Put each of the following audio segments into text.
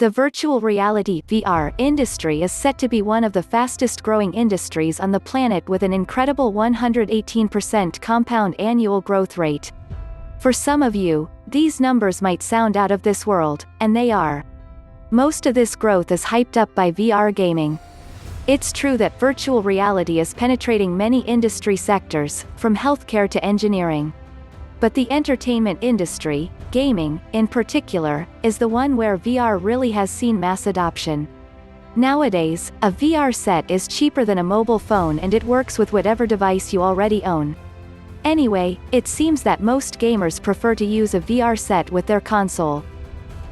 The virtual reality (VR) industry is set to be one of the fastest-growing industries on the planet with an incredible 118% compound annual growth rate. For some of you, these numbers might sound out of this world, and they are. Most of this growth is hyped up by VR gaming. It's true that virtual reality is penetrating many industry sectors, from healthcare to engineering. But the entertainment industry, gaming, in particular, is the one where VR really has seen mass adoption. Nowadays, a VR set is cheaper than a mobile phone and it works with whatever device you already own. Anyway, it seems that most gamers prefer to use a VR set with their console.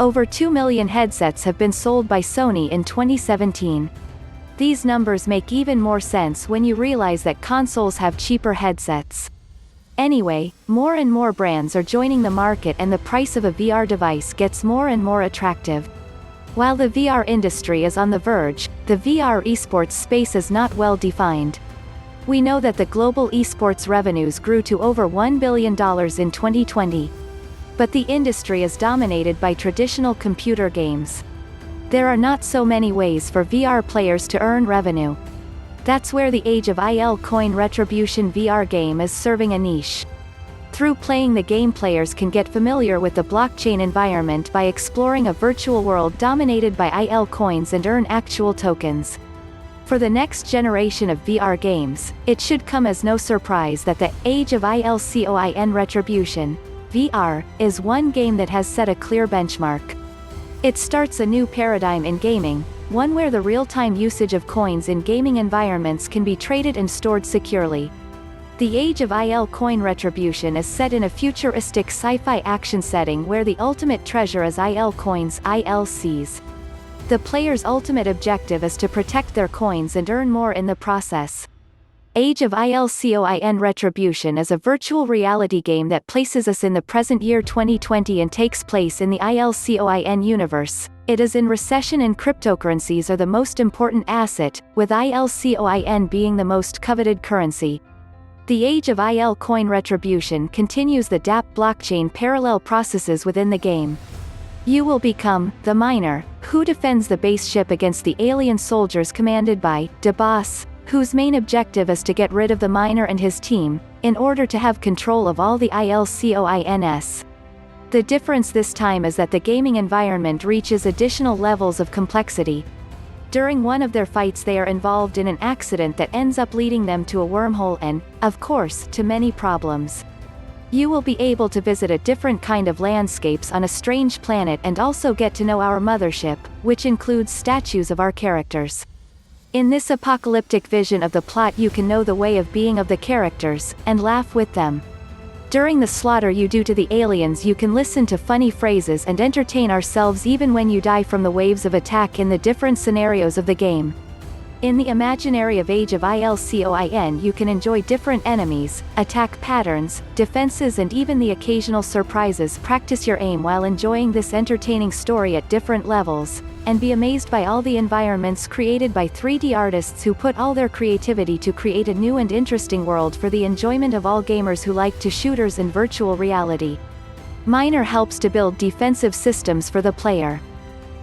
Over 2 million headsets have been sold by Sony in 2017. These numbers make even more sense when you realize that consoles have cheaper headsets. Anyway, more and more brands are joining the market and the price of a VR device gets more and more attractive. While the VR industry is on the verge, the VR esports space is not well defined. We know that the global esports revenues grew to over $1 billion in 2020. But the industry is dominated by traditional computer games. There are not so many ways for VR players to earn revenue. That's where the Age of ILCoin Retribution VR game is serving a niche. Through playing the game, players can get familiar with the blockchain environment by exploring a virtual world dominated by ILCoins and earn actual tokens. For the next generation of VR games, it should come as no surprise that the Age of ILCoin Retribution VR is one game that has set a clear benchmark. It starts a new paradigm in gaming, one where the real-time usage of coins in gaming environments can be traded and stored securely. The Age of ILCoin Retribution is set in a futuristic sci-fi action setting where the ultimate treasure is ILCoins (ILCs). The player's ultimate objective is to protect their coins and earn more in the process. Age of ILCoin Retribution is a virtual reality game that places us in the present year 2020 and takes place in the ILCoin universe. It is in recession and cryptocurrencies are the most important asset, with ILCoin being the most coveted currency. The Age of ILCoin Retribution continues the dApp-blockchain parallel processes within the game. You will become the miner, who defends the base ship against the alien soldiers commanded by the boss, whose main objective is to get rid of the miner and his team, in order to have control of all the ILCoins. The difference this time is that the gaming environment reaches additional levels of complexity. During one of their fights they are involved in an accident that ends up leading them to a wormhole and, of course, to many problems. You will be able to visit a different kind of landscapes on a strange planet and also get to know our mothership, which includes statues of our characters. In this apocalyptic vision of the plot you can know the way of being of the characters, and laugh with them. During the slaughter you do to the aliens you can listen to funny phrases and entertain ourselves even when you die from the waves of attack in the different scenarios of the game. In the imaginary of Age of ILCoin you can enjoy different enemies, attack patterns, defenses and even the occasional surprises. Practice your aim while enjoying this entertaining story at different levels, and be amazed by all the environments created by 3D artists who put all their creativity to create a new and interesting world for the enjoyment of all gamers who like to shooters in virtual reality. Miner helps to build defensive systems for the player.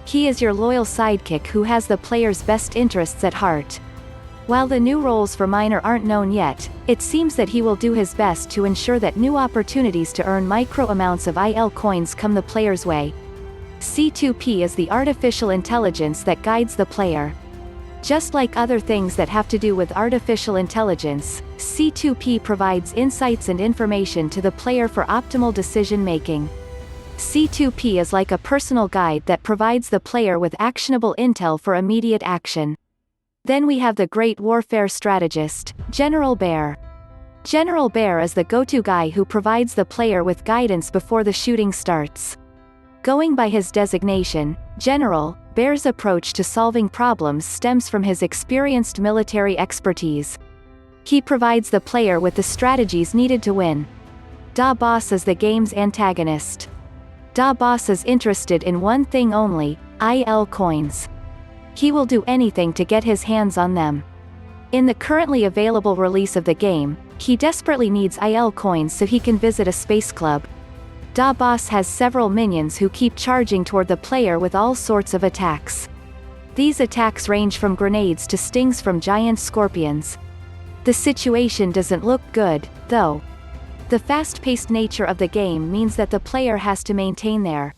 He is your loyal sidekick who has the player's best interests at heart. While the new roles for Miner aren't known yet, it seems that he will do his best to ensure that new opportunities to earn micro amounts of ILCoins come the player's way. C2P is the artificial intelligence that guides the player. Just like other things that have to do with artificial intelligence, C2P provides insights and information to the player for optimal decision-making. C2P is like a personal guide that provides the player with actionable intel for immediate action. Then we have the great warfare strategist, General Bear. General Bear is the go-to guy who provides the player with guidance before the shooting starts. Going by his designation, General Bear's approach to solving problems stems from his experienced military expertise. He provides the player with the strategies needed to win. Da Boss is the game's antagonist. Da Boss is interested in one thing only, ILCoins. He will do anything to get his hands on them. In the currently available release of the game, he desperately needs ILCoins so he can visit a space club. Da Boss has several minions who keep charging toward the player with all sorts of attacks. These attacks range from grenades to stings from giant scorpions. The situation doesn't look good, though. The fast-paced nature of the game means that the player has to maintain their